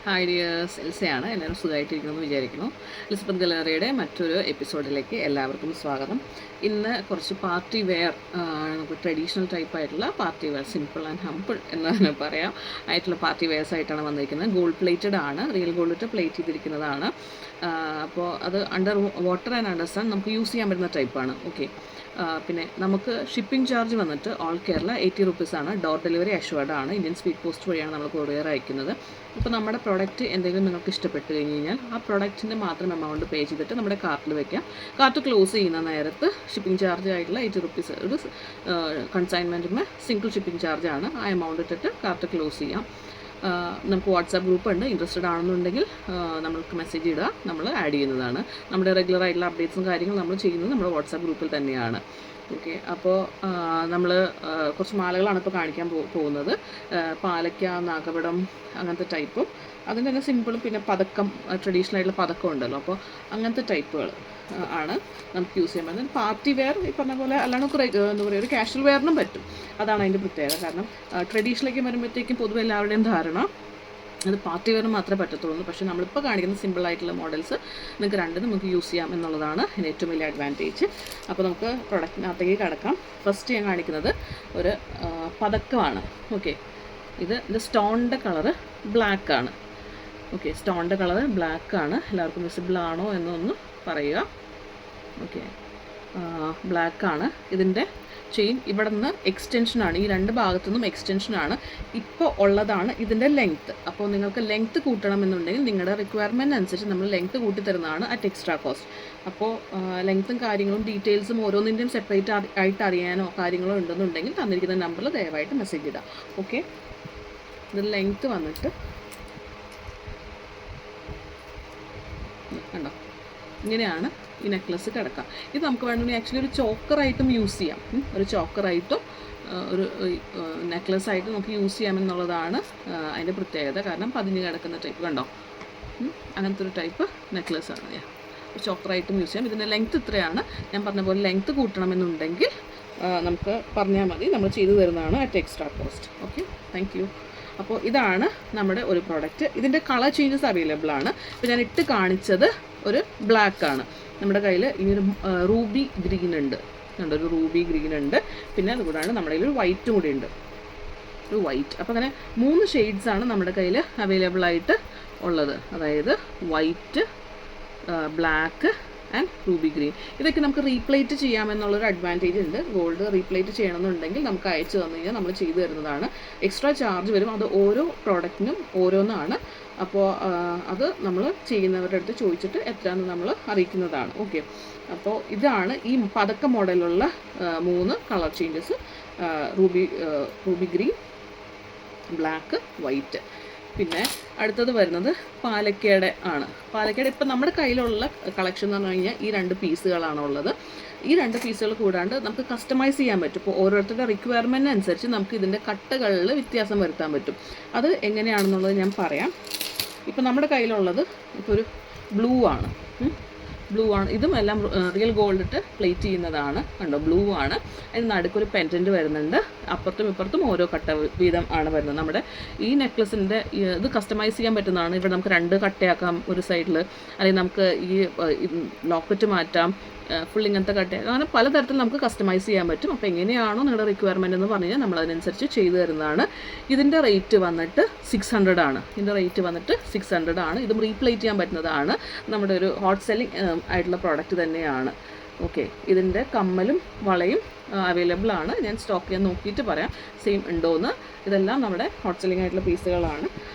Hi dears, എൽസയാണ്. എല്ലാവരും സുഖമായിട്ടിരിക്കണമെന്ന് വിചാരിക്കുന്നു. Elizabeth ഗാലറിയുടെ മറ്റൊരു എപ്പിസോഡിലേക്ക് എല്ലാവർക്കും സ്വാഗതം. ഇന്ന് കുറച്ച് പാർട്ടി വെയർ, നമുക്ക് ട്രഡീഷണൽ ടൈപ്പായിട്ടുള്ള party wear, simple and humble എന്ന് തന്നെ പറയാം, ആയിട്ടുള്ള പാർട്ടി വെയർസ് ആയിട്ടാണ് വന്നിരിക്കുന്നത്. ഗോൾഡ് പ്ലേറ്റഡ് ആണ്, റിയൽ ഗോൾഡ് ഇട്ട് പ്ലേറ്റ് ചെയ്തിരിക്കുന്നതാണ്. അപ്പോൾ അത് under water and under sun നമുക്ക് യൂസ് ചെയ്യാൻ പറ്റുന്ന ടൈപ്പാണ്. ഓക്കെ. പിന്നെ നമുക്ക് ഷിപ്പിംഗ് ചാർജ് വന്നിട്ട് ഓൾ കേരള 80 റുപ്പീസാണ്. ഡോർ ഡെലിവറി അഷ്വേർഡ് ആണ്. ഇന്ത്യൻ സ്പീഡ് പോസ്റ്റ് വഴിയാണ് നമ്മൾ കൊറിയർ അയക്കുന്നത്. ഇപ്പോൾ നമ്മുടെ പ്രോഡക്റ്റ് എന്തെങ്കിലും നിങ്ങൾക്ക് ഇഷ്ടപ്പെട്ട് കഴിഞ്ഞ് കഴിഞ്ഞാൽ ആ പ്രോഡക്റ്റിൻ്റെ മാത്രം എമൗണ്ട് പേ ചെയ്തിട്ട് നമ്മുടെ കാർട്ടിൽ വയ്ക്കാം. കാർട്ട് ക്ലോസ് ചെയ്യുന്ന നേരത്ത് ഷിപ്പിംഗ് ചാർജ് ആയിട്ടുള്ള 80 റുപ്പീസ് ഒരു കൺസൈൻമെൻറ്റിന് സിംഗിൾ ഷിപ്പിംഗ് ചാർജാണ്. ആ എമൗണ്ട് ഇട്ടിട്ട് കാർട്ട് ക്ലോസ് ചെയ്യാം. നമുക്ക് വാട്സാപ്പ് ഗ്രൂപ്പ് ഉണ്ട്. ഇൻട്രസ്റ്റഡ് ആണെന്നുണ്ടെങ്കിൽ നമ്മൾക്ക് മെസ്സേജ് ഇടുക, നമ്മൾ ആഡ് ചെയ്യുന്നതാണ്. നമ്മുടെ റെഗുലർ ആയിട്ടുള്ള അപ്ഡേറ്റ്സും കാര്യങ്ങളും നമ്മൾ ചെയ്യുന്നത് നമ്മുടെ വാട്സാപ്പ് ഗ്രൂപ്പിൽ തന്നെയാണ്. ഓക്കെ. അപ്പോൾ നമ്മൾ കുറച്ച് മാലകളാണ് ഇപ്പോൾ കാണിക്കാൻ പോകുന്നത്. പാലയ്ക്ക, നാഗപടം അങ്ങനത്തെ ടൈപ്പും അതിൻ്റെ തന്നെ സിമ്പിളും, പിന്നെ പതക്കം, ട്രഡീഷണൽ ആയിട്ടുള്ള പതക്കം ഉണ്ടല്ലോ, അപ്പോൾ അങ്ങനത്തെ ടൈപ്പുകൾ ആണ് നമുക്ക് യൂസ് ചെയ്യാൻ പറ്റുന്നത്. പാർട്ടി വെയർ ഈ പറഞ്ഞ പോലെ അല്ലാണ്ട് എന്താ പറയുക, ഒരു കാഷ്വൽ വെയറിനും പറ്റും. അതാണ് അതിൻ്റെ പ്രത്യേകത. കാരണം ട്രഡീഷണലേക്ക് വരുമ്പോഴത്തേക്കും പൊതുവെ എല്ലാവരുടെയും ധാരണ അത് പാർട്ടി വെയർ മാത്രമേ പറ്റത്തുള്ളൂ. പക്ഷേ നമ്മളിപ്പോൾ കാണിക്കുന്ന സിമ്പിളായിട്ടുള്ള മോഡൽസ് നിങ്ങൾക്ക് രണ്ടും നമുക്ക് യൂസ് ചെയ്യാം എന്നുള്ളതാണ് ഇതിൻ്റെ ഏറ്റവും വലിയ അഡ്വാൻറ്റേജ്. അപ്പോൾ നമുക്ക് പ്രൊഡക്റ്റിനകത്തേക്ക് കിടക്കാം. ഫസ്റ്റ് ഞാൻ കാണിക്കുന്നത് ഒരു പതക്കമാണ്. ഓക്കെ. ഇതിൻ്റെ സ്റ്റോണിൻ്റെ കളറ് ബ്ലാക്കാണ്. ഓക്കെ, സ്റ്റോണിൻ്റെ കളറ് ബ്ലാക്കാണ്. എല്ലാവർക്കും വിസിബിൾ ആണോ എന്നൊന്ന് പറയുക. ഓക്കെ, ബ്ലാക്കാണ്. ഇതിൻ്റെ ചെയിൻ ഇവിടെ നിന്ന് എക്സ്റ്റൻഷനാണ്, ഈ രണ്ട് ഭാഗത്തു നിന്നും എക്സ്റ്റൻഷനാണ്. ഇപ്പോൾ ഉള്ളതാണ് ഇതിൻ്റെ ലെങ്ത്ത്. അപ്പോൾ നിങ്ങൾക്ക് ലെങ്ത്ത് കൂട്ടണമെന്നുണ്ടെങ്കിൽ നിങ്ങളുടെ റിക്വയർമെൻറ്റ് അനുസരിച്ച് നമ്മൾ ലെങ്ത്ത് കൂട്ടി തരുന്നതാണ് അറ്റ് എക്സ്ട്രാ കോസ്റ്റ്. അപ്പോൾ ലെങ്ത്തും കാര്യങ്ങളും ഡീറ്റെയിൽസും ഓരോന്നിൻ്റെയും സെപ്പറേറ്റ് ആയിട്ട് അറിയാനോ കാര്യങ്ങളോ ഉണ്ടെന്നുണ്ടെങ്കിൽ തന്നിരിക്കുന്ന നമ്പറിൽ ദയവായിട്ട് മെസ്സേജ് ഇടാം. ഓക്കെ. ഇത് ലെങ്ത്ത് വന്നിട്ട് കണ്ടോ, ഇങ്ങനെയാണ് ഈ നെക്ലസ് കിടക്കുക. ഇത് നമുക്ക് വേണമെങ്കിൽ ആക്ച്വലി ഒരു ചോക്കറായിട്ടും യൂസ് ചെയ്യാം. ഒരു ചോക്കറായിട്ടും ഒരു നെക്ലസ്സായിട്ട് നമുക്ക് യൂസ് ചെയ്യാമെന്നുള്ളതാണ് അതിൻ്റെ പ്രത്യേകത. കാരണം പതിഞ്ഞ് കിടക്കുന്ന ടൈപ്പ് കണ്ടോ, അങ്ങനത്തെ ഒരു ടൈപ്പ് നെക്ലസ്സാണ്. ഒരു ചോക്കറായിട്ടും യൂസ് ചെയ്യാം. ഇതിൻ്റെ ലെങ്ത്ത് ഇത്രയാണ്. ഞാൻ പറഞ്ഞ പോലെ ലെങ്ത്ത് കൂട്ടണമെന്നുണ്ടെങ്കിൽ നമുക്ക് പറഞ്ഞാൽ മതി, നമ്മൾ ചെയ്തു തരുന്നതാണ് at extra cost. Okay, thank you. അപ്പോൾ ഇതാണ് നമ്മുടെ ഒരു പ്രോഡക്റ്റ്. ഇതിൻ്റെ കളർ ചേഞ്ചസ് അവൈലബിൾ ആണ്. ഇപ്പോൾ ഞാൻ ഇട്ട് കാണിച്ചത് ഒരു ബ്ലാക്കാണ്. നമ്മുടെ കയ്യിൽ ഈ ഒരു റൂബി ഗ്രീൻ ഉണ്ട്, കണ്ടോ, ഒരു റൂബി ഗ്രീൻ ഉണ്ട്. പിന്നെ അതുകൂടാണ്ട് നമ്മുടെ കയ്യിൽ ഒരു വൈറ്റും കൂടി ഉണ്ട്, ഒരു വൈറ്റ്. അപ്പോൾ അങ്ങനെ 3 ഷെയ്ഡ്സാണ് നമ്മുടെ കയ്യിൽ അവൈലബിൾ ആയിട്ട് ഉള്ളത്. അതായത് white, black and Ruby green. ഇതൊക്കെ നമുക്ക് റീപ്ലേറ്റ് ചെയ്യാമെന്നുള്ളൊരു അഡ്വാൻറ്റേജ് ഉണ്ട്. ഗോൾഡ് റീപ്ലേറ്റ് ചെയ്യണമെന്നുണ്ടെങ്കിൽ നമുക്ക് അയച്ചു തന്നു കഴിഞ്ഞാൽ നമ്മൾ ചെയ്തു തരുന്നതാണ്. എക്സ്ട്രാ ചാർജ് വരും. അത് ഓരോ പ്രോഡക്റ്റിനും ഓരോന്നാണ്. അപ്പോൾ അത് നമ്മൾ ചെയ്യുന്നവരുടെ അടുത്ത് ചോദിച്ചിട്ട് എത്രയാണെന്ന് നമ്മൾ അറിയിക്കുന്നതാണ്. ഓക്കെ. അപ്പോൾ ഇതാണ് ഈ പതക്ക മോഡലുള്ള 3 colour changes: Ruby green, black, white. പിന്നെ അടുത്തത് വരുന്നത് പാലക്കയുടെ ആണ്. പാലക്കയുടെ ഇപ്പം നമ്മുടെ കയ്യിലുള്ള കളക്ഷൻ എന്ന് പറഞ്ഞു കഴിഞ്ഞാൽ ഈ 2 പീസുകളാണ് ഉള്ളത്. ഈ 2 പീസുകൾ കൂടാണ്ട് നമുക്ക് കസ്റ്റമൈസ് ചെയ്യാൻ പറ്റും. ഇപ്പോൾ ഓരോരുത്തരുടെ റിക്വയർമെൻറ്റ് അനുസരിച്ച് നമുക്ക് ഇതിൻ്റെ കട്ടകളിൽ വ്യത്യാസം വരുത്താൻ പറ്റും. അത് എങ്ങനെയാണെന്നുള്ളത് ഞാൻ പറയാം. ഇപ്പം നമ്മുടെ കയ്യിലുള്ളത് ഇപ്പോൾ ഒരു ബ്ലൂ ആണ്. ഇതും എല്ലാം റിയൽ ഗോൾഡ് ഇട്ട് പ്ലേറ്റ് ചെയ്യുന്നതാണ്. കണ്ടോ, ബ്ലൂ ആണ്. അതിന് നടുക്കൊരു പെൻഡൻറ്റ് വരുന്നുണ്ട്. അപ്പുറത്തും ഇപ്പുറത്തും ഓരോ കട്ട വീതം ആണ് വരുന്നത്. നമ്മുടെ ഈ നെക്ലസിൻ്റെ ഇത് കസ്റ്റമൈസ് ചെയ്യാൻ പറ്റുന്നതാണ്. ഇവിടെ നമുക്ക് 2 കട്ടയാക്കാം ഒരു സൈഡിൽ, അല്ലെങ്കിൽ നമുക്ക് ഈ ലോക്കറ്റ് മാറ്റാം, ഫുൾ ഇങ്ങനത്തെ കട്ടയാക്കാം. അങ്ങനെ പലതരത്തിൽ നമുക്ക് കസ്റ്റമൈസ് ചെയ്യാൻ പറ്റും. അപ്പോൾ എങ്ങനെയാണോ നിങ്ങളുടെ റിക്വയർമെൻറ്റ് എന്ന് പറഞ്ഞു കഴിഞ്ഞാൽ നമ്മൾ അതിനനുസരിച്ച് ചെയ്തു തരുന്നതാണ്. ഇതിൻ്റെ റേറ്റ് വന്നിട്ട് 600 ആണ്. ഇതിൻ്റെ റേറ്റ് വന്നിട്ട് 600 ആണ്. ഇതും റീപ്ലേറ്റ് ചെയ്യാൻ പറ്റുന്നതാണ്. നമ്മുടെ ഒരു ഹോട്ട് സെല്ലിംഗ് ആയിട്ടുള്ള പ്രോഡക്റ്റ് തന്നെയാണ്. ഓക്കെ. ഇതിൻ്റെ കമ്മലും വളയും അവൈലബിൾ ആണ്. ഞാൻ സ്റ്റോക്ക് ചെയ്യാൻ നോക്കിയിട്ട് പറയാം സെയിം ഉണ്ടോയെന്ന്. ഇതെല്ലാം നമ്മുടെ ഹോട്ട് സെല്ലിംഗ് ആയിട്ടുള്ള പീസുകളാണ്.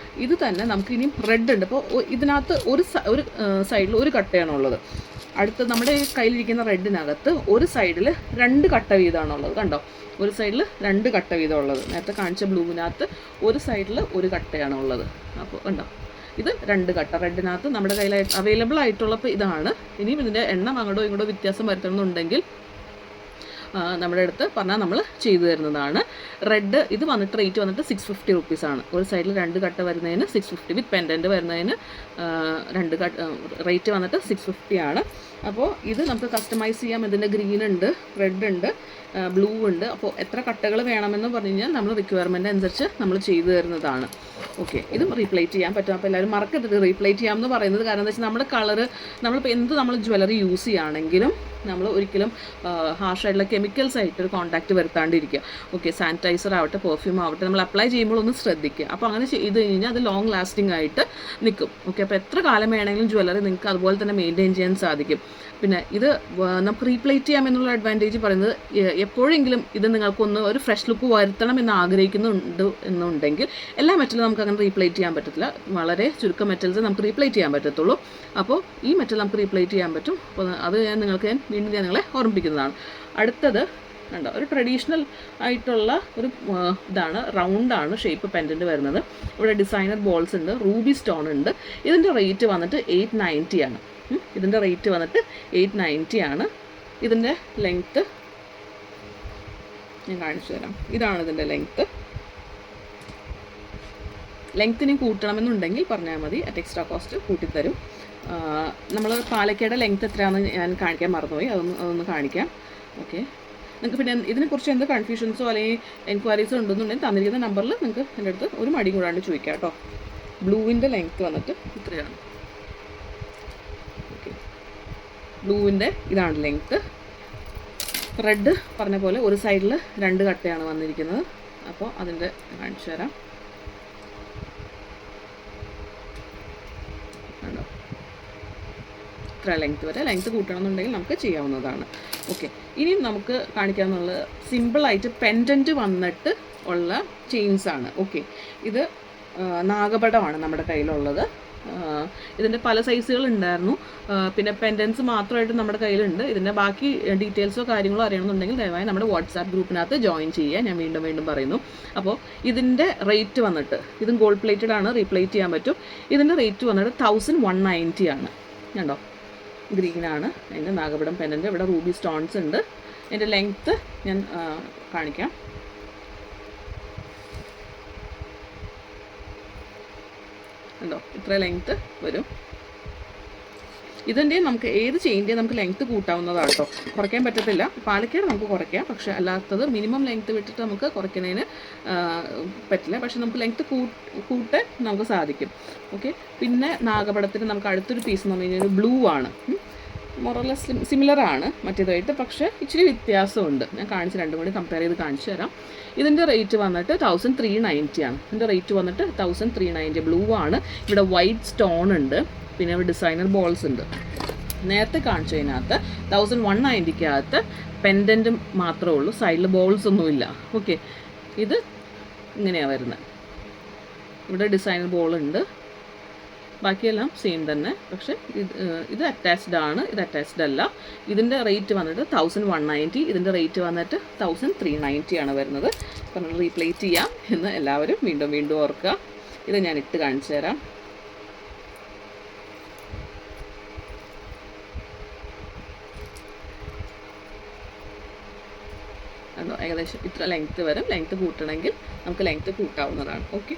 ഇത് തന്നെ നമുക്ക് ഇനിയും റെഡ് ഉണ്ട്. അപ്പോൾ ഇതിനകത്ത് ഒരു സൈഡിൽ ഒരു കട്ടയാണുള്ളത്. അടുത്ത് നമ്മുടെ കയ്യിലിരിക്കുന്ന റെഡിനകത്ത് ഒരു സൈഡിൽ 2 കട്ട വീതമാണുള്ളത്. കണ്ടോ, ഒരു സൈഡിൽ 2 കട്ട വീതം ഉള്ളത്. നേരത്തെ കാണിച്ച ബ്ലൂവിനകത്ത് ഒരു സൈഡിൽ ഒരു കട്ടയാണ് ഉള്ളത്. അപ്പോൾ കണ്ടോ, ഇത് 2 കട്ട റെഡിനകത്ത് നമ്മുടെ കയ്യിൽ അവൈലബിൾ ആയിട്ടുള്ളപ്പോൾ ഇതാണ്. ഇനിയും ഇതിൻ്റെ എണ്ണം അങ്ങോട്ടോ ഇങ്ങോട്ടോ വ്യത്യാസം വരുത്തണമെന്നുണ്ടെങ്കിൽ നമ്മുടെ അടുത്ത് പറഞ്ഞാൽ നമ്മൾ ചെയ്തു തരുന്നതാണ്. റെഡ് ഇത് വന്നിട്ട് റേറ്റ് വന്നിട്ട് 650 റുപ്പീസാണ്. ഒരു സൈഡിൽ 2 കട്ട വരുന്നതിന് 650, വിത്ത് പെൻഡൻറ്റ് വരുന്നതിന് 2 കട്ട റേറ്റ് വന്നിട്ട് 650 ആണ്. അപ്പോൾ ഇത് നമുക്ക് കസ്റ്റമൈസ് ചെയ്യാം. ഇതിൻ്റെ ഗ്രീൻ ഉണ്ട്, റെഡ് ഉണ്ട്, ബ്ലൂ ഉണ്ട്. അപ്പോൾ എത്ര കട്ടകൾ വേണമെന്ന് പറഞ്ഞു കഴിഞ്ഞാൽ നമ്മൾ റിക്വയർമെൻറ്റ് അനുസരിച്ച് നമ്മൾ ചെയ്തു തരുന്നതാണ്. ഓക്കെ, ഇതും റീപ്ലേറ്റ് ചെയ്യാൻ പറ്റും. അപ്പോൾ എല്ലാവരും മറക്കരുത് റീപ്ലേറ്റ് ചെയ്യാമെന്ന് പറയുന്നത്. കാരണം എന്താ വെച്ചാൽ നമ്മുടെ കളറ് നമ്മളിപ്പോൾ എന്ത് നമ്മൾ ജ്വല്ലറി യൂസ് ചെയ്യുകയാണെങ്കിലും നമ്മൾ ഒരിക്കലും ഹാർഷായിട്ടുള്ള കെമിക്കൽസ് ആയിട്ട് ഒരു കോൺടാക്റ്റ് വരുത്താണ്ടിരിക്കുക. ഓക്കെ, സാനിറ്റൈസർ ആവട്ടെ, പെർഫ്യൂം ആവട്ടെ, നമ്മൾ അപ്ലൈ ചെയ്യുമ്പോൾ ഒന്ന് ശ്രദ്ധിക്കുക. അപ്പോൾ അങ്ങനെ ചെയ്ത് കഴിഞ്ഞാൽ അത് ലോങ് ലാസ്റ്റിംഗ് ആയിട്ട് നിൽക്കും. ഓക്കെ, അപ്പോൾ എത്ര കാലം വേണമെങ്കിലും ജ്വല്ലറി നിങ്ങൾക്ക് അതുപോലെ തന്നെ മെയിൻറ്റെയിൻ ചെയ്യാൻ സാധിക്കും. പിന്നെ ഇത് നമുക്ക് റീപ്ലേറ്റ് ചെയ്യാം എന്നുള്ള അഡ്വാൻറ്റേജ് പറയുന്നത്, എപ്പോഴെങ്കിലും ഇത് നിങ്ങൾക്കൊന്ന് ഒരു ഫ്രഷ് ലുക്ക് വരുത്തണം എന്ന് ആഗ്രഹിക്കുന്നുണ്ട് എന്നുണ്ടെങ്കിൽ എല്ലാ മെറ്റലും നമുക്ക് അങ്ങനെ റീപ്ലേറ്റ് ചെയ്യാൻ പറ്റത്തില്ല. വളരെ ചുരുക്കം മെറ്റൽസ് നമുക്ക് റീപ്ലേറ്റ് ചെയ്യാൻ പറ്റത്തുള്ളൂ. അപ്പോൾ ഈ മെറ്റൽ നമുക്ക് റീപ്ലേറ്റ് ചെയ്യാൻ പറ്റും. അപ്പോൾ അത് വീണ്ടും ഞാൻ നിങ്ങളെ ഓർമ്മിപ്പിക്കുന്നതാണ്. അടുത്തത് കണ്ടോ, ഒരു ട്രഡീഷണൽ ആയിട്ടുള്ള ഒരു ഇതാണ്, റൗണ്ടാണ് ഷേപ്പ് പെൻഡൻറ്റ് വരുന്നത്. ഇവിടെ ഡിസൈനർ ബോൾസ് ഉണ്ട്, റൂബി സ്റ്റോൺ ഉണ്ട്. ഇതിൻ്റെ റേറ്റ് വന്നിട്ട് 890 ആണ്. ഇതിൻ്റെ റേറ്റ് വന്നിട്ട് 890 ആണ്. ഇതിൻ്റെ ലെങ്ത്ത് ഞാൻ കാണിച്ചു തരാം. ഇതാണ് ഇതിൻ്റെ ലെങ്ത്തിനും കൂട്ടണമെന്നുണ്ടെങ്കിൽ പറഞ്ഞാൽ മതി, അറ്റ് എക്സ്ട്രാ കോസ്റ്റ് കൂട്ടിത്തരും. നമ്മൾ പാലക്കയുടെ ലെങ്ത്ത് എത്രയാണെന്ന് ഞാൻ കാണിക്കാൻ മറന്നുപോയി, അതൊന്ന് കാണിക്കാം. ഓക്കെ, നിങ്ങൾക്ക് പിന്നെ ഇതിനെക്കുറിച്ച് എന്ത് കൺഫ്യൂഷൻസോ അല്ലെങ്കിൽ എൻക്വയറീസോ ഉണ്ടെന്നുണ്ടെങ്കിൽ തന്നിരിക്കുന്ന നമ്പറിൽ നിങ്ങൾക്ക് എൻ്റെ അടുത്ത് ഒരു മടി കൂടാണ്ട് ചോദിക്കാം കേട്ടോ. ബ്ലൂവിൻ്റെ ലെങ്ത്ത് വന്നിട്ട് ഇത്രയാണ്. ഓക്കെ, ബ്ലൂവിൻ്റെ ഇതാണ് ലെങ്ത്ത്. റെഡ് പറഞ്ഞ പോലെ ഒരു സൈഡിൽ 2 കട്ടയാണ് വന്നിരിക്കുന്നത്. അപ്പോൾ അതിൻ്റെ കാണിച്ചു തരാം. കണ്ടോ, ഇത്ര ലെങ്ത്ത് വരെ. ലെങ്ത്ത് കൂട്ടണമെന്നുണ്ടെങ്കിൽ നമുക്ക് ചെയ്യാവുന്നതാണ്. ഓക്കെ, ഇനിയും നമുക്ക് കാണിക്കാമെന്നുള്ളത് സിമ്പിളായിട്ട് പെൻഡൻറ്റ് വന്നിട്ട് ഉള്ള ചെയിൻസാണ്. ഓക്കെ, ഇത് നാഗപടമാണ് നമ്മുടെ കയ്യിലുള്ളത്. ഇതിൻ്റെ പല സൈസുകൾ ഉണ്ടായിരുന്നു. പിന്നെ പെൻഡൻസ് മാത്രമായിട്ട് നമ്മുടെ കയ്യിലുണ്ട്. ഇതിൻ്റെ ബാക്കി ഡീറ്റെയിൽസോ കാര്യങ്ങളോ അറിയണമെന്നുണ്ടെങ്കിൽ ദയവായി നമ്മുടെ വാട്സാപ്പ് ഗ്രൂപ്പിനകത്ത് ജോയിൻ ചെയ്യുക. ഞാൻ വീണ്ടും പറയുന്നു. അപ്പോൾ ഇതിൻ്റെ റേറ്റ് വന്നിട്ട്, ഇതും ഗോൾഡ് പ്ലേറ്റഡ് ആണ്, റീപ്ലേറ്റ് ചെയ്യാൻ പറ്റും. ഇതിൻ്റെ റേറ്റ് വന്നിട്ട് 1190 ആണ്. കണ്ടോ, ഗ്രീനാണ് അതിൻ്റെ നാഗപടം പെൻഡൻറ്റ്. ഇവിടെ റൂബി സ്റ്റോൺസ് ഉണ്ട്. അതിൻ്റെ ലെങ്ത്ത് ഞാൻ കാണിക്കാം. ഉണ്ടോ, ഇത്ര ലെങ്ത്ത് വരും. ഇതിൻ്റെ നമുക്ക് ഏത് ചെയിൻ്റെ നമുക്ക് ലെങ്ത്ത് കൂട്ടാവുന്നതാണ് കേട്ടോ, കുറയ്ക്കാൻ പറ്റത്തില്ല. പാലക്കാട് നമുക്ക് കുറയ്ക്കാം, പക്ഷേ അല്ലാത്തത് മിനിമം ലെങ്ത്ത് വിട്ടിട്ട് നമുക്ക് കുറയ്ക്കുന്നതിന് പറ്റില്ല. പക്ഷേ നമുക്ക് ലെങ്ത്ത് കൂട്ടാൻ നമുക്ക് സാധിക്കും. ഓക്കെ, പിന്നെ നാഗപടത്തിന് നമുക്ക് അടുത്തൊരു പീസ് എന്ന് പറഞ്ഞു കഴിഞ്ഞാൽ ബ്ലൂ ആണ്. മൊറലെസ് സിമിലറാണ് മറ്റേതായിട്ട്, പക്ഷേ ഇച്ചിരി വ്യത്യാസമുണ്ട്. ഞാൻ കാണിച്ച് രണ്ടും കൂടി കമ്പയർ ചെയ്ത് കാണിച്ചു തരാം. ഇതിൻ്റെ റേറ്റ് വന്നിട്ട് 1390 ആണ്. ഇതിൻ്റെ റേറ്റ് വന്നിട്ട് 1390. ബ്ലൂ ആണ്. ഇവിടെ വൈറ്റ് സ്റ്റോൺ ഉണ്ട്, പിന്നെ ഇവിടെ ഡിസൈനർ ബോൾസ് ഉണ്ട്. നേരത്തെ കാണിച്ചതിനകത്ത് 1190-ക്കകത്ത് പെൻഡൻറ്റ് മാത്രമേ ഉള്ളൂ, സൈഡിൽ ബോൾസ് ഒന്നുമില്ല. ഓക്കെ, ഇത് ഇങ്ങനെയാണ് വരുന്നത്. ഇവിടെ ഡിസൈനർ ബോൾ ഉണ്ട്, ബാക്കിയെല്ലാം സെയിം തന്നെ. പക്ഷേ ഇത് അറ്റാച്ച്ഡ് ആണ്, ഇത് അറ്റാച്ച്ഡ് അല്ല. ഇതിൻ്റെ റേറ്റ് വന്നിട്ട് 1190, ഇതിൻ്റെ റേറ്റ് വന്നിട്ട് 1390 ആണ് വരുന്നത്. അപ്പം റീപ്ലേറ്റ് ചെയ്യാം എന്ന് എല്ലാവരും വീണ്ടും ഓർക്കുക. ഇത് ഞാൻ ഇട്ട് കാണിച്ചു തരാം. അതോ ഏകദേശം ഇത്ര ലെങ്ത്ത് വരും. ലെങ്ത്ത് കൂട്ടണമെങ്കിൽ നമുക്ക് ലെങ്ത്ത് കൂട്ടാവുന്നതാണ്. ഓക്കെ,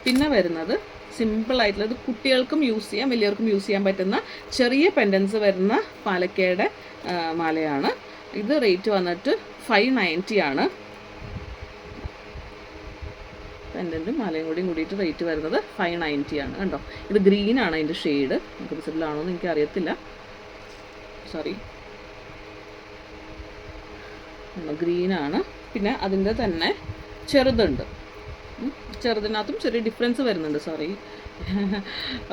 പിന്നെ വരുന്നത് സിമ്പിളായിട്ടുള്ളത്, കുട്ടികൾക്കും യൂസ് ചെയ്യാം വലിയവർക്കും യൂസ് ചെയ്യാൻ പറ്റുന്ന ചെറിയ പെൻഡൻസ് വരുന്ന പാലക്കയുടെ മാലയാണ്. ഇത് റേറ്റ് വന്നിട്ട് 590 ആണ്. പെൻഡൻറ്റും മാലയും കൂടിയിട്ട് റേറ്റ് വരുന്നത് 590 ആണ്. കണ്ടോ, ഇത് ഗ്രീനാണ് അതിൻ്റെ ഷെയ്ഡ്. നമുക്ക് വിസിബിൾ ആണോ എന്ന് എനിക്ക് അറിയത്തില്ല, സോറി. ഗ്രീനാണ്. പിന്നെ അതിൻ്റെ തന്നെ ചെറുതുണ്ട്. ചെറുതിനകത്തും ചെറിയ ഡിഫറൻസ് വരുന്നുണ്ട്, സോറി.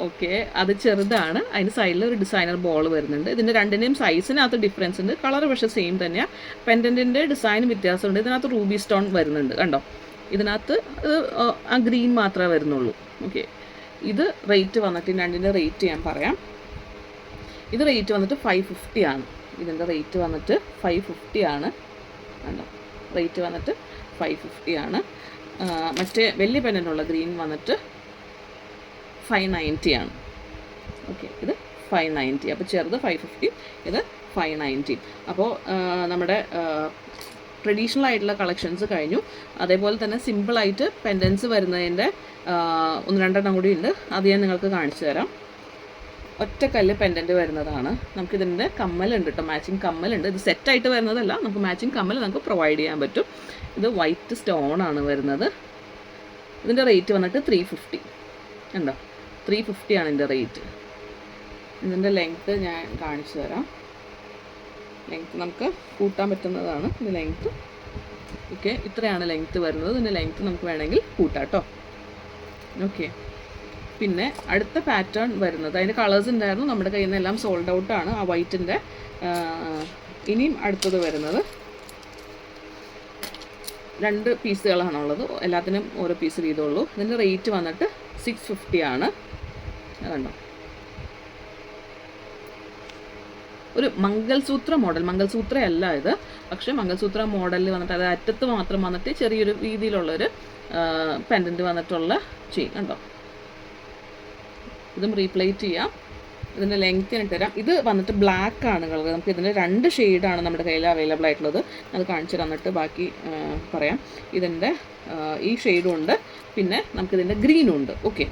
ഓക്കെ, അത് ചെറുതാണ്. അതിൻ്റെ സൈഡിൽ ഒരു ഡിസൈനർ ബോൾ വരുന്നുണ്ട്. ഇതിൻ്റെ രണ്ടിൻ്റെയും സൈസിനകത്ത് ഡിഫറൻസ് ഉണ്ട്. കളർ പക്ഷേ സെയിം തന്നെയാണ്. പെൻഡൻറ്റിൻ്റെ ഡിസൈൻ വ്യത്യാസമുണ്ട്. ഇതിനകത്ത് റൂബി സ്റ്റോൺ വരുന്നുണ്ട്. കണ്ടോ, ഇതിനകത്ത് ആ ഗ്രീൻ മാത്രമേ വരുന്നുള്ളൂ. ഓക്കെ, ഇത് റേറ്റ് വന്നിട്ട് രണ്ടിൻ്റെ റേറ്റ് ഞാൻ പറയാം. ഇത് റേറ്റ് വന്നിട്ട് 550 ആണ്. ഇതിൻ്റെ റേറ്റ് വന്നിട്ട് 550 ആണ്. കണ്ടോ, റേറ്റ് വന്നിട്ട് 550 ആണ്. മറ്റേ വലിയ പെൻഡൻ്റുള്ള ഗ്രീൻ വന്നിട്ട് 590 ആണ്. ഓക്കെ, ഇത് 590. അപ്പോൾ ചെറുത് 550, ഇത് 519. അപ്പോൾ നമ്മുടെ ട്രഡീഷണൽ ആയിട്ടുള്ള കളക്ഷൻസ് കഴിഞ്ഞു. അതേപോലെ തന്നെ സിമ്പിളായിട്ട് പെൻഡൻസ് വരുന്നതിൻ്റെ 1-2 കൂടി ഉണ്ട്. അത് ഞാൻ നിങ്ങൾക്ക് കാണിച്ചു തരാം. ഒറ്റക്കല്ല് പെൻഡൻറ്റ് വരുന്നതാണ്. നമുക്കിതിൻ്റെ കമ്മലുണ്ട് കേട്ടോ, മാച്ചിങ് കമ്മലുണ്ട്. ഇത് സെറ്റായിട്ട് വരുന്നതല്ല, നമുക്ക് മാച്ചിങ് കമ്മൽ നമുക്ക് പ്രൊവൈഡ് ചെയ്യാൻ പറ്റും. ഇത് വൈറ്റ് സ്റ്റോൺ ആണ് വരുന്നത്. ഇതിൻ്റെ റേറ്റ് വന്നിട്ട് 350 ഉണ്ടോ, 350 ആണ് ഇതിൻ്റെ റേറ്റ്. ഇതിൻ്റെ ലെങ്ത്ത് ഞാൻ കാണിച്ചു തരാം. ലെങ്ത്ത് നമുക്ക് കൂട്ടാൻ പറ്റുന്നതാണ്. ഇതിൻ്റെ ലെങ്ത്ത് ഓക്കെ, ഇത്രയാണ് ലെങ്ത്ത് വരുന്നത്. ഇതിൻ്റെ ലെങ്ത്ത് നമുക്ക് വേണമെങ്കിൽ കൂട്ടാം കേട്ടോ. ഓക്കെ, പിന്നെ അടുത്ത പാറ്റേൺ വരുന്നത്, അതിൻ്റെ കളേഴ്സ് ഉണ്ടായിരുന്നു, നമ്മുടെ കയ്യിൽ നിന്ന് എല്ലാം സോൾഡ് ഔട്ടാണ് ആ വൈറ്റിൻ്റെ. ഇനിയും അടുത്തത് വരുന്നത് 2 പീസുകളാണുള്ളത്, എല്ലാത്തിനും ഓരോ പീസ് വീതമുള്ളൂ. ഇതിൻ്റെ റേറ്റ് വന്നിട്ട് 650 ആണ്. കണ്ടോ, ഒരു മംഗൾസൂത്ര മോഡൽ, മംഗൾസൂത്ര അല്ല ഇത്, പക്ഷേ മംഗൾസൂത്ര മോഡലിൽ വന്നിട്ട് അത് അറ്റത്ത് മാത്രം വന്നിട്ട് ചെറിയൊരു രീതിയിലുള്ളൊരു പെൻഡൻറ്റ് വന്നിട്ടുള്ള ചെയിൻ കണ്ടോ. ഇതും റീപ്ലേറ്റ് ചെയ്യാം. ഇതിൻ്റെ ലെങ്ത്ത് ഞാൻ തരാം. ഇത് വന്നിട്ട് ബ്ലാക്ക് ആണ് കളർ. നമുക്ക് ഇതിൻ്റെ 2 ഷെയ്ഡാണ് നമ്മുടെ കയ്യിൽ അവൈലബിൾ ആയിട്ടുള്ളത്. അത് കാണിച്ചു തന്നിട്ട് ബാക്കി പറയാം. ഇതിൻ്റെ ഈ ഷെയ്ഡും ഉണ്ട്, പിന്നെ നമുക്കിതിൻ്റെ ഗ്രീനും ഉണ്ട്. ഓക്കെ,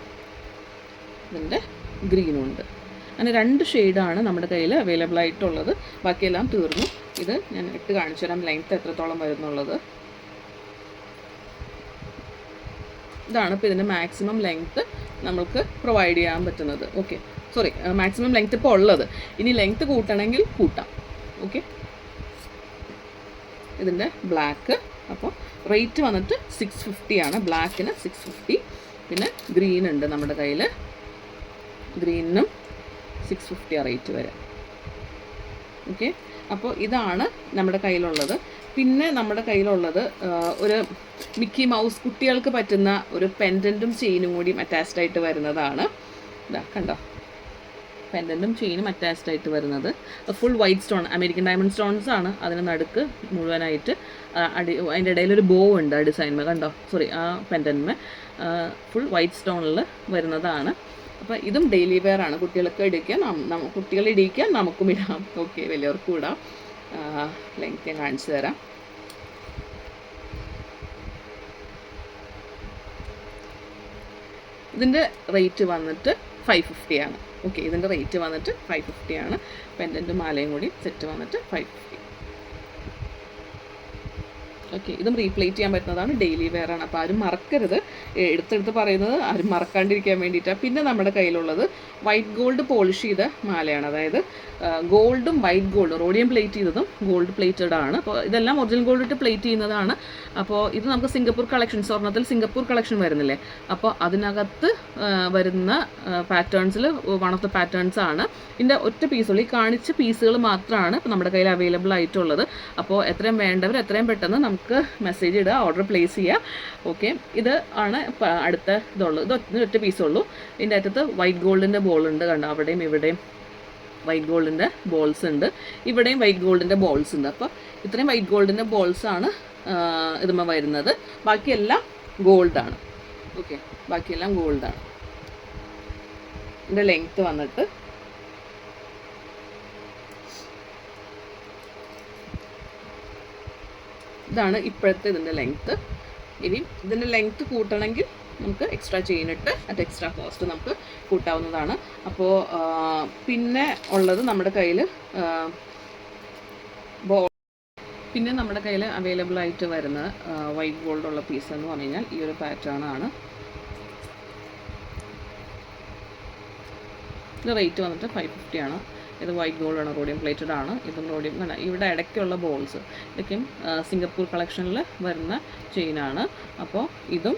ഇതിൻ്റെ ഗ്രീനും ഉണ്ട്. അങ്ങനെ 2 ഷെയ്ഡാണ് നമ്മുടെ കയ്യിൽ അവൈലബിൾ ആയിട്ടുള്ളത്. ബാക്കിയെല്ലാം തീർന്നു. ഇത് ഞാൻ ഇട്ട് കാണിച്ചു തരാം ലെങ്ത്ത് എത്രത്തോളം വരുന്നുള്ളത്. ഇതാണ് ഇപ്പോൾ ഇതിൻ്റെ മാക്സിമം ലെങ്ത്ത് നമുക്ക് പ്രൊവൈഡ് ചെയ്യാൻ പറ്റുന്നത്. ഓക്കെ, സോറി, മാക്സിമം ലെങ്ത്ത് ഇപ്പോൾ ഉള്ളത്. ഇനി ലെങ്ത്ത് കൂട്ടണമെങ്കിൽ കൂട്ടാം. ഓക്കെ, ഇതിൻ്റെ ബ്ലാക്ക് അപ്പോൾ റേറ്റ് വന്നിട്ട് 650 ആണ്. ബ്ലാക്കിന് 650. പിന്നെ ഗ്രീൻ ഉണ്ട് നമ്മുടെ കയ്യിൽ. ഗ്രീനിനും 650 റേറ്റ് വരെ. ഓക്കെ, അപ്പോൾ ഇതാണ് നമ്മുടെ കയ്യിലുള്ളത്. പിന്നെ നമ്മുടെ കയ്യിലുള്ളത് ഒരു മിക്കി മൗസ് കുട്ടികൾക്ക് പറ്റുന്ന ഒരു പെൻഡൻറ്റും ചെയിനും കൂടി അറ്റാച്ച്ഡ് ആയിട്ട് വരുന്നതാണ്. ഇതാ കണ്ടോ, പെൻഡൻറ്റും ചെയിനും അറ്റാച്ച്ഡ് ആയിട്ട് വരുന്നത്. Full white stone, American diamond stones ആണ്. അതിന് നടുക്ക് മുഴുവനായിട്ട് അതിൻ്റെ ഇടയിലൊരു ബോ ഉണ്ട് ആ ഡിസൈൻമേ കണ്ടോ, സോറി ആ പെൻഡൻമേ ഫുൾ വൈറ്റ് സ്റ്റോണിൽ വരുന്നതാണ്. അപ്പോൾ ഇതും ഡെയിലി വെയർ ആണ്. കുട്ടികൾക്ക് ഇടിക്കാൻ, കുട്ടികളെ ഇടിക്കാൻ നമുക്കും ഇടാം. ഓക്കെ, വലിയവർക്കും ഇടാം. ലെങ്ത് ഞാൻ കാണിച്ചു തരാം. ഇതിൻ്റെ റേറ്റ് വന്നിട്ട് 550 ആണ്. ഓക്കെ, ഇതിൻ്റെ റേറ്റ് വന്നിട്ട് 550 ആണ്. പെൻഡൻറ്റും മാലയും കൂടി സെറ്റ് വന്നിട്ട് 550. ഓക്കെ, ഇതും റീപ്ലേറ്റ് ചെയ്യാൻ പറ്റുന്നതാണ്. ഡെയിലി വെയർ ആണ്. അപ്പോൾ ആരും മറക്കരുത്. എടുത്തെടുത്ത് പറയുന്നത് ആരും മറക്കാണ്ടിരിക്കാൻ വേണ്ടിയിട്ടാണ്. പിന്നെ നമ്മുടെ കയ്യിലുള്ളത് വൈറ്റ് ഗോൾഡ് പോളിഷ് ചെയ്ത മാലയാണ്. അതായത് ഗോൾഡും വൈറ്റ് ഗോൾഡും റോഡിയം പ്ലേറ്റ് ചെയ്തതും ഗോൾഡ് പ്ലേറ്റഡ് ആണ്. അപ്പോൾ ഇതെല്ലാം ഒറിജിനൽ ഗോൾഡ് ഇട്ട് പ്ലേറ്റ് ചെയ്യുന്നതാണ്. അപ്പോൾ ഇത് നമുക്ക് സിംഗപ്പൂർ കളക്ഷൻ, സ്വർണ്ണത്തിൽ സിംഗപ്പൂർ കളക്ഷൻ വരുന്നില്ലേ, അപ്പോൾ അതിനകത്ത് വരുന്ന പാറ്റേൺസിൽ വൺ ഓഫ് ദ പാറ്റേൺസ് ആണ്. ഇതിൻ്റെ ഒറ്റ പീസുള്ളൂ. ഈ കാണിച്ച പീസുകൾ മാത്രമാണ് ഇപ്പോൾ നമ്മുടെ കയ്യിൽ അവൈലബിൾ ആയിട്ടുള്ളത്. അപ്പോൾ എത്രയും വേണ്ടവർ എത്രയും പെട്ടെന്ന് നമുക്ക് മെസ്സേജ് ഇടുക, ഓർഡർ പ്ലേസ് ചെയ്യുക. ഓക്കെ, ഇത് ആണ് അടുത്ത ഇതുള്ളത്. ഇത് ഒറ്റ പീസുള്ളൂ. ഇതിൻ്റെ അകത്ത് വൈറ്റ് ഗോൾഡിൻ്റെ ബോൾ ഉണ്ട് കണ്ടോ, അവിടെയും ഇവിടെയും വൈറ്റ് ഗോൾഡിൻ്റെ ബോൾസ് ഉണ്ട്, ഇവിടെയും വൈറ്റ് ഗോൾഡിൻ്റെ ബോൾസ് ഉണ്ട്. അപ്പോൾ ഇത്രയും വൈറ്റ് ഗോൾഡിൻ്റെ ബോൾസാണ് ഇതുമ്മ വരുന്നത്. ബാക്കിയെല്ലാം ഗോൾഡാണ്. ഓക്കെ, ബാക്കിയെല്ലാം ഗോൾഡാണ്. ഇതിൻ്റെ ലെങ്ത്ത് വന്നിട്ട് ഇതാണ് ഇപ്പോഴത്തെ ഇതിൻ്റെ ലെങ്ത്ത്. ഇനി ഇതിൻ്റെ ലെങ്ത്ത് കൂട്ടണമെങ്കിൽ നമുക്ക് എക്സ്ട്രാ ചെയിനിട്ട് അറ്റ് എക്സ്ട്രാ കോസ്റ്റ് നമുക്ക് കൂട്ടാവുന്നതാണ്. അപ്പോൾ പിന്നെ ഉള്ളത് നമ്മുടെ കയ്യിൽ പിന്നെ നമ്മുടെ കയ്യിൽ അവൈലബിൾ ആയിട്ട് വരുന്ന വൈറ്റ് ഗോൾഡുള്ള പീസ് എന്ന് പറഞ്ഞു കഴിഞ്ഞാൽ ഈ ഒരു പാറ്റേൺ ആണ്. ഇത് റേറ്റ് വന്നിട്ട് 550 ആണ്. ഇത് വൈറ്റ് ഗോൾഡാണ്, റോഡിയം പ്ലേറ്റഡ് ആണ്. ഇതും റോഡിയം അല്ല. ഇവിടെ ഇടയ്ക്കുള്ള ബോൾസ് ഇതൊക്കെയും സിംഗപ്പൂർ കളക്ഷനിൽ വരുന്ന ചെയിനാണ്. അപ്പോൾ ഇതും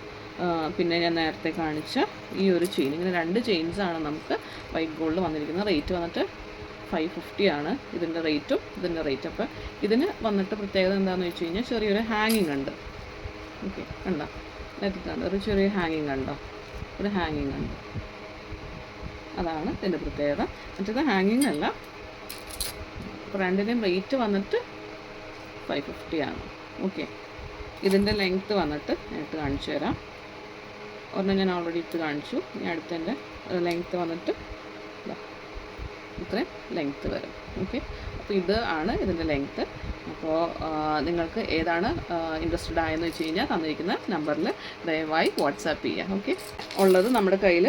പിന്നെ ഞാൻ നേരത്തെ കാണിച്ച ഈ ഒരു ചെയിൻ, ഇങ്ങനെ 2 ചെയിൻസാണ് നമുക്ക് വൈറ്റ് ഗോൾഡ് വന്നിരിക്കുന്നത്. റേറ്റ് വന്നിട്ട് 550 ആണ് ഇതിൻ്റെ റേറ്റും ഇതിൻ്റെ റേറ്റ്. അപ്പോൾ ഇതിന് വന്നിട്ട് പ്രത്യേകത എന്താണെന്ന് വെച്ച് കഴിഞ്ഞാൽ ചെറിയൊരു ഹാങ്ങിങ് ഉണ്ട്. ഓക്കെ, കണ്ടോ, നേരത്തെ ഒരു ചെറിയ ഹാങ്ങിങ് ഉണ്ടോ, ഒരു ഹാങ്ങിങ് ഉണ്ട്. അതാണ് ഇതിൻ്റെ പ്രത്യേകത. മറ്റേത് ഹാങ്ങിങ് അല്ല. രണ്ടിൻ്റെയും റേറ്റ് വന്നിട്ട് 550 ആണ്. ഓക്കെ, ഇതിൻ്റെ ലെങ്ത്ത് വന്നിട്ട് ഞാൻ ഇട്ട് കാണിച്ചു തരാം. ഒരെണ്ണം ഞാൻ ഓൾറെഡി ഇട്ട് കാണിച്ചു. ഞാൻ അടുത്തതിൻ്റെ ലെങ്ത്ത് വന്നിട്ട് ഇത്രയും ലെങ്ത്ത് വരും. ഓക്കെ, അപ്പോൾ ഇത് ആണ് ഇതിൻ്റെ ലെങ്ത്ത്. അപ്പോൾ നിങ്ങൾക്ക് ഏതാണ് ഇൻട്രസ്റ്റഡ് ആയെന്ന് വെച്ച് കഴിഞ്ഞാൽ തന്നിരിക്കുന്ന നമ്പറിൽ ദയവായി വാട്സാപ്പ് ചെയ്യാം. ഓക്കെ, ഉള്ളത് നമ്മുടെ കയ്യിൽ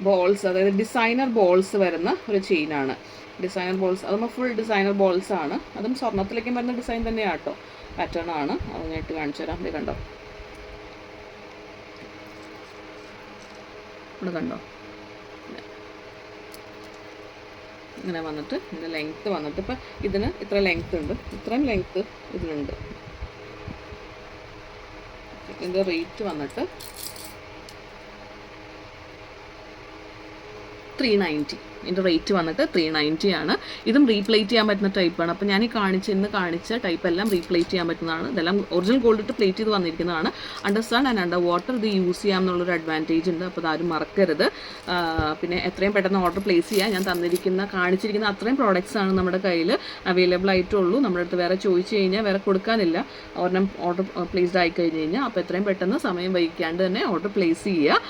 ബോൾസ്, അതായത് ഡിസൈനർ ബോൾസ് വരുന്ന ഒരു ചെയിനാണ്. ഡിസൈനർ ബോൾസ് അതുമ്പോൾ ഫുൾ ഡിസൈനർ ബോൾസ് ആണ്. അതും സ്വർണ്ണത്തിലേക്കും വരുന്ന ഡിസൈൻ തന്നെയാണ് കേട്ടോ, പാറ്റേൺ ആണ്. അത് ഞാൻ ഇട്ട് കാണിച്ചു തരാം. ഇത് കണ്ടോ, ഇവിടെ കണ്ടോ, ഇങ്ങനെ വന്നിട്ട് ഇതിൻ്റെ ലെങ്ത്ത് വന്നിട്ട് ഇപ്പം ഇതിന് ഇത്ര ലെങ്ത്ത് ഉണ്ട്, ഇത്രയും ലെങ്ത്ത് ഇതിനുണ്ട്. ഇതിൻ്റെ റേറ്റ് വന്നിട്ട് 390. ഇതിൻ്റെ റേറ്റ് വന്നിട്ട് 390 ആണ്. ഇതും റീപ്ലേറ്റ് ചെയ്യാൻ പറ്റുന്ന ടൈപ്പാണ്. അപ്പോൾ ഞാൻ ഇന്ന് കാണിച്ച ടൈപ്പ് എല്ലാം റീപ്ലേറ്റ് ചെയ്യാൻ പറ്റുന്നതാണ്. ഇതെല്ലാം ഒറിജിനൽ ഗോൾഡ് ഇട്ട് പ്ലേറ്റ് ചെയ്ത് വന്നിരിക്കുന്നതാണ്. Under sun and under water ഇത് യൂസ് ചെയ്യാം എന്നുള്ളൊരു അഡ്വാൻറ്റേജ് ഉണ്ട്. അപ്പോൾ അതാരും മറക്കരുത്. പിന്നെ എത്രയും പെട്ടെന്ന് ഓർഡർ പ്ലേസ് ചെയ്യാം. ഞാൻ കാണിച്ചിരിക്കുന്ന അത്രയും പ്രോഡക്റ്റ്സ് ആണ് നമ്മുടെ കയ്യിൽ അവൈലബിൾ ആയിട്ടുള്ളൂ. നമ്മുടെ അടുത്ത് വേറെ ചോദിച്ചു കഴിഞ്ഞാൽ വേറെ കൊടുക്കാനില്ല. ഒരെണ്ണം ഓർഡർ പ്ലേസ്ഡ് ആയി കഴിഞ്ഞ് കഴിഞ്ഞാൽ അപ്പോൾ എത്രയും പെട്ടെന്ന് സമയം വൈകിക്കാണ്ട് തന്നെ ഓർഡർ പ്ലേസ് ചെയ്യുക.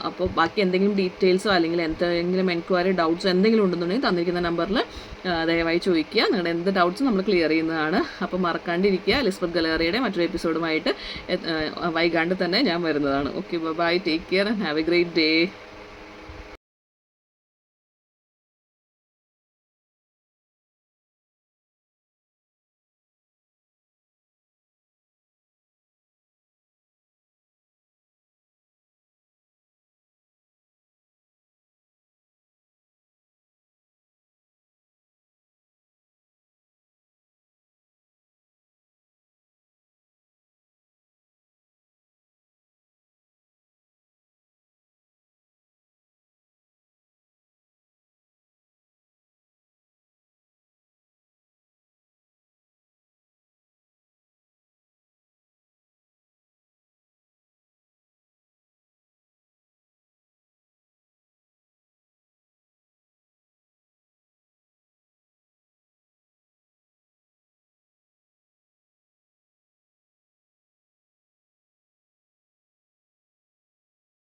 അപ്പോൾ ബാക്കി എന്തെങ്കിലും ഡീറ്റെയിൽസോ അല്ലെങ്കിൽ എന്തെങ്കിലും എൻക്വയറി ഡൗട്ട്സ് എന്തെങ്കിലും ഉണ്ടെന്നുണ്ടെങ്കിൽ തന്നിരിക്കുന്ന നമ്പറിൽ ദയവായി ചോദിക്കുക. നിങ്ങളുടെ എന്ത് ഡൗട്ട്സും നമ്മൾ ക്ലിയർ ചെയ്യുന്നതാണ്. അപ്പോൾ മറക്കാണ്ടിരിക്കുക. ലിസ്ബത്ത് ഗലേറിയയുടെ മറ്റൊരു എപ്പിസോഡുമായിട്ട് വൈകാണ്ട് തന്നെ ഞാൻ വരുന്നതാണ്. Okay, bye, take care and have a great day.